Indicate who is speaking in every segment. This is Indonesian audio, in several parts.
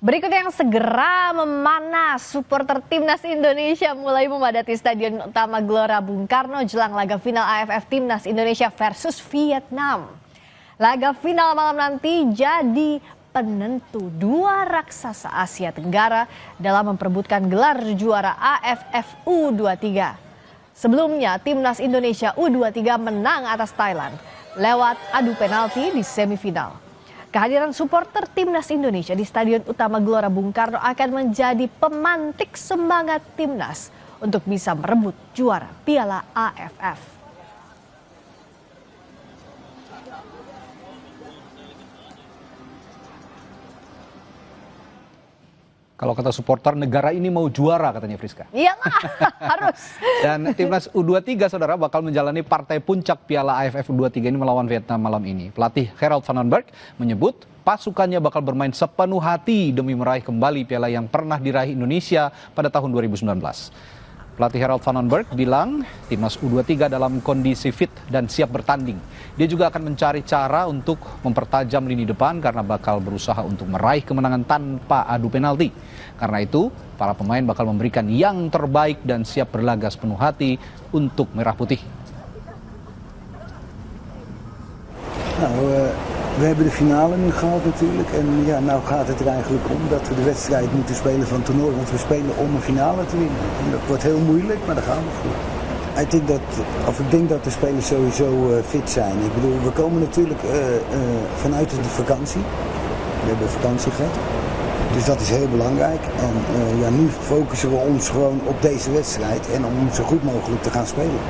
Speaker 1: Berikut yang segera memanas, supporter timnas Indonesia mulai memadati Stadion Utama Gelora Bung Karno jelang laga final AFF Timnas Indonesia versus Vietnam. Laga final malam nanti jadi penentu dua raksasa Asia Tenggara dalam memperebutkan gelar juara AFF U23. Sebelumnya timnas Indonesia U23 menang atas Thailand lewat adu penalti di semifinal. Kehadiran supporter timnas Indonesia di Stadion Utama Gelora Bung Karno akan menjadi pemantik semangat timnas untuk bisa merebut juara Piala AFF.
Speaker 2: Kalau kata supporter, negara ini mau juara katanya Friska.
Speaker 1: Iyalah, harus.
Speaker 2: Dan timnas U23 saudara bakal menjalani partai puncak Piala AFF U23 ini melawan Vietnam malam ini. Pelatih Gerald van den Berg menyebut pasukannya bakal bermain sepenuh hati demi meraih kembali piala yang pernah diraih Indonesia pada tahun 2019. Pelatih Gerald van den Berg bilang timnas U23 dalam kondisi fit dan siap bertanding. Dia juga akan mencari cara untuk mempertajam lini depan karena bakal berusaha untuk meraih kemenangan tanpa adu penalti. Karena itu, para pemain bakal memberikan yang terbaik dan siap berlaga sepenuh hati untuk Merah Putih.
Speaker 3: We hebben de finale nu gehad natuurlijk en ja, nou gaat het er eigenlijk om dat we de wedstrijd moeten spelen van het toernooi, want we spelen om een finale te winnen. En dat wordt heel moeilijk, maar daar gaan we voor. Ik denk dat de spelers sowieso fit zijn. Ik bedoel, we komen natuurlijk vanuit de vakantie. We hebben vakantie gehad, dus dat is heel belangrijk. En ja, nu focussen we ons gewoon op deze wedstrijd en om zo goed mogelijk te gaan spelen.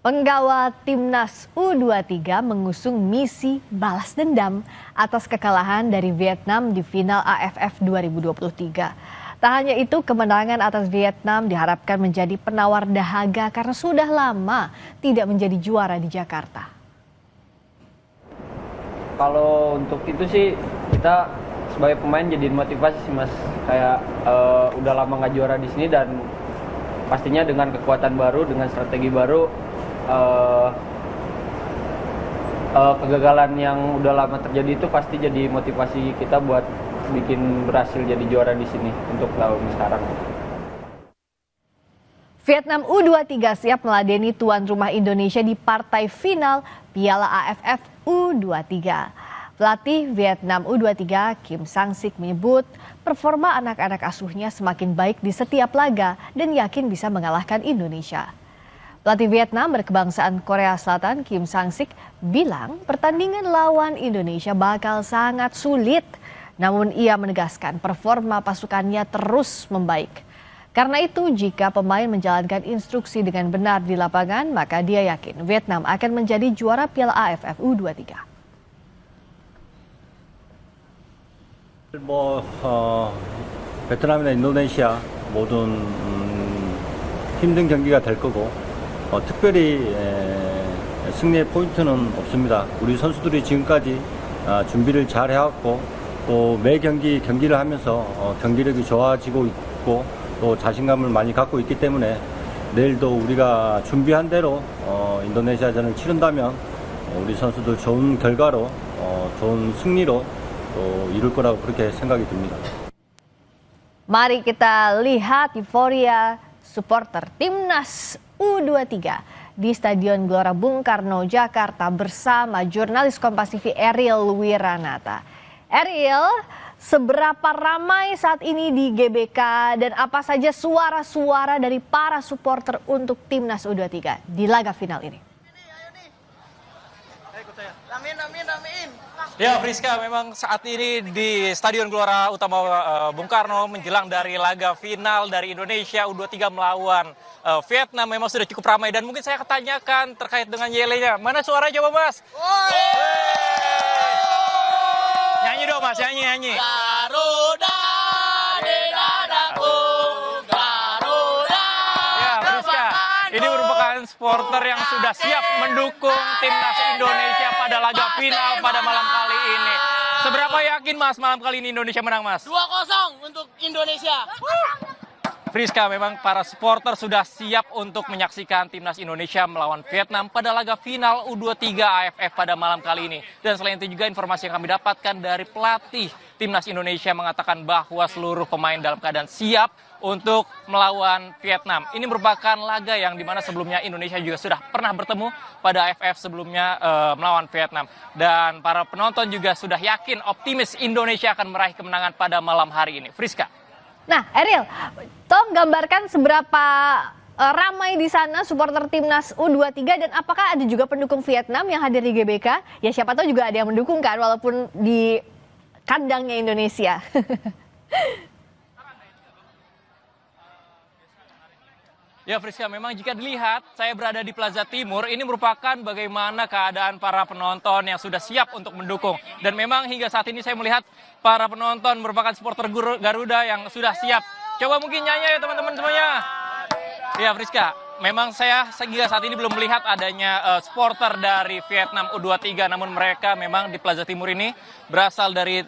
Speaker 1: Penggawa timnas U23 mengusung misi balas dendam atas kekalahan dari Vietnam di final AFF 2023. Tak hanya itu, kemenangan atas Vietnam diharapkan menjadi penawar dahaga karena sudah lama tidak menjadi juara di Jakarta.
Speaker 4: Kalau untuk itu sih kita sebagai pemain jadi motivasi sih Mas. Kayak udah lama nggak juara di sini dan pastinya dengan kekuatan baru, dengan strategi baru. Kegagalan yang udah lama terjadi itu pasti jadi motivasi kita buat bikin berhasil jadi juara di sini untuk tahun sekarang.
Speaker 1: Vietnam U23 siap meladeni tuan rumah Indonesia di partai final Piala AFF U23. Pelatih Vietnam U23 Kim Sang-sik menyebut performa anak-anak asuhnya semakin baik di setiap laga dan yakin bisa mengalahkan Indonesia. Pelatih Vietnam berkebangsaan Korea Selatan Kim Sang-sik bilang pertandingan lawan Indonesia bakal sangat sulit. Namun ia menegaskan performa pasukannya terus membaik. Karena itu jika pemain menjalankan instruksi dengan benar di lapangan, maka dia yakin Vietnam akan menjadi juara Piala AFF U23.
Speaker 5: 베트남이나 인도네시아 모든 힘든 경기가 될 거고 특별히 승리의 포인트는 없습니다. 우리 선수들이 지금까지 준비를 잘 해왔고 또 매 경기를 하면서 경기력이 좋아지고 있고 또 자신감을 많이 갖고 있기 때문에 내일도 우리가 준비한 대로 인도네시아전을 치른다면 우리 선수들 좋은 결과로 좋은 승리로 또 이룰 거라고 그렇게 생각이 듭니다.
Speaker 1: Mari kita lihat euforia supporter timnas U23 di Stadion Gelora Bung Karno, Jakarta bersama jurnalis Kompas TV Ariel Wiranata. Ariel, seberapa ramai saat ini di GBK dan apa saja suara-suara dari para supporter untuk timnas U23 di laga final ini?
Speaker 6: Ya Friska, memang saat ini di Stadion Gelora Utama Bung Karno menjelang dari laga final dari Indonesia U23 melawan Vietnam memang sudah cukup ramai dan mungkin saya tanyakan terkait dengan yelenya. Mana suara coba Mas? Nyanyi dong Mas, nyanyi. Garuda di dadaku, Garuda. Ya Friska, ini merupakan supporter yang sudah siap mendukung timnas Indonesia pada laga final pada malam kali ini. Seberapa yakin Mas malam kali ini Indonesia menang Mas?
Speaker 7: 2-0 untuk Indonesia.
Speaker 6: Friska, memang para supporter sudah siap untuk menyaksikan timnas Indonesia melawan Vietnam pada laga final U23 AFF pada malam kali ini. Dan selain itu juga informasi yang kami dapatkan dari pelatih timnas Indonesia mengatakan bahwa seluruh pemain dalam keadaan siap untuk melawan Vietnam. Ini merupakan laga yang dimana sebelumnya Indonesia juga sudah pernah bertemu pada AFF sebelumnya melawan Vietnam. Dan para penonton juga sudah yakin optimis Indonesia akan meraih kemenangan pada malam hari ini. Friska.
Speaker 1: Nah, Eril, tolong gambarkan seberapa ramai di sana supporter timnas U23 dan apakah ada juga pendukung Vietnam yang hadir di GBK? Ya siapa tahu juga ada yang mendukung kan walaupun di kandangnya Indonesia.
Speaker 6: Ya Friska, memang jika dilihat saya berada di Plaza Timur, ini merupakan bagaimana keadaan para penonton yang sudah siap untuk mendukung. Dan memang hingga saat ini saya melihat para penonton merupakan supporter Garuda yang sudah siap. Coba mungkin nyanyi ya teman-teman semuanya. Ya Friska, memang saya hingga saat ini belum melihat adanya supporter dari Vietnam U23, namun mereka memang di Plaza Timur ini berasal dari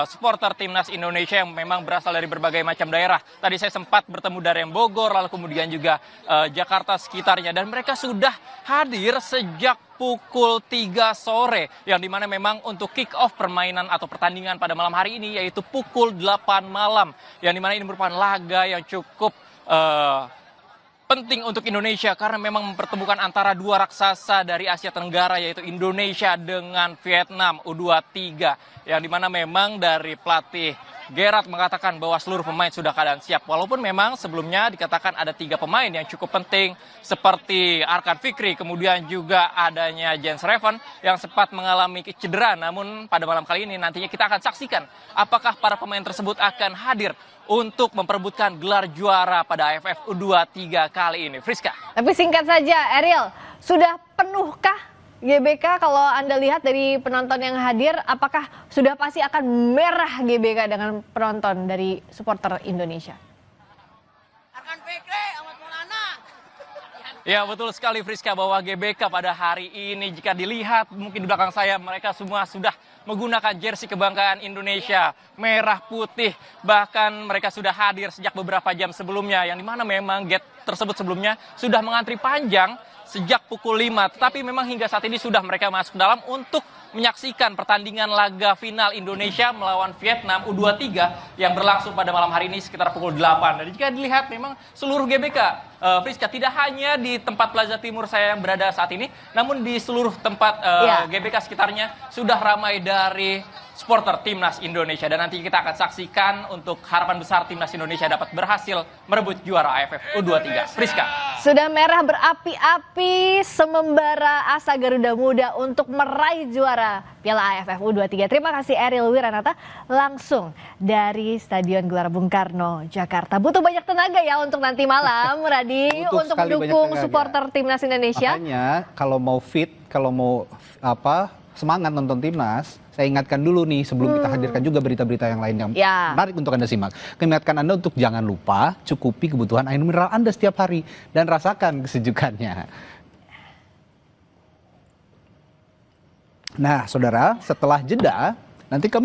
Speaker 6: supporter timnas Indonesia yang memang berasal dari berbagai macam daerah. Tadi saya sempat bertemu dari yang Bogor, lalu kemudian juga Jakarta sekitarnya, dan mereka sudah hadir sejak pukul 3 sore, yang dimana memang untuk kick off permainan atau pertandingan pada malam hari ini yaitu pukul 8 malam, yang dimana ini merupakan laga yang cukup penting untuk Indonesia karena memang mempertemukan antara dua raksasa dari Asia Tenggara yaitu Indonesia dengan Vietnam U23, yang dimana memang dari pelatih Gerard mengatakan bahwa seluruh pemain sudah keadaan siap, walaupun memang sebelumnya dikatakan ada 3 pemain yang cukup penting seperti Arkan Fikri, kemudian juga adanya Jens Reven yang sempat mengalami cedera, namun pada malam kali ini nantinya kita akan saksikan apakah para pemain tersebut akan hadir untuk memperebutkan gelar juara pada AFF U23 kali ini. Friska.
Speaker 1: Tapi singkat saja, Eril, sudah penuhkah GBK kalau Anda lihat dari penonton yang hadir, apakah sudah pasti akan merah GBK dengan penonton dari supporter Indonesia?
Speaker 7: Arkan Fikri, Ahmad Maulana.
Speaker 6: Ya betul sekali Friska, bahwa GBK pada hari ini jika dilihat mungkin di belakang saya mereka semua sudah menggunakan jersey kebanggaan Indonesia merah putih, bahkan mereka sudah hadir sejak beberapa jam sebelumnya, yang dimana memang gate tersebut sebelumnya sudah mengantri panjang sejak pukul 5, tetapi memang hingga saat ini sudah mereka masuk ke dalam untuk menyaksikan pertandingan laga final Indonesia melawan Vietnam U23 yang berlangsung pada malam hari ini sekitar pukul 8. Dan jika dilihat memang seluruh GBK, Friska, tidak hanya di tempat Plaza Timur saya yang berada saat ini, namun di seluruh tempat GBK sekitarnya sudah ramai dari supporter timnas Indonesia, dan nanti kita akan saksikan untuk harapan besar timnas Indonesia dapat berhasil merebut juara AFF U23. Friska.
Speaker 1: Sudah merah berapi-api semembara asa Garuda Muda untuk meraih juara Piala AFF U23. Terima kasih Eril Wiranata langsung dari Stadion Gelora Bung Karno, Jakarta. Butuh banyak tenaga ya untuk nanti malam, Radi, untuk mendukung supporter timnas Indonesia.
Speaker 2: Makanya kalau mau fit, kalau mau semangat nonton timnas, saya ingatkan dulu nih sebelum kita hadirkan juga berita-berita yang lain yang menarik untuk Anda simak. Ingatkan Anda untuk jangan lupa cukupi kebutuhan air mineral Anda setiap hari dan rasakan kesejukannya. Nah, saudara, setelah jeda nanti kami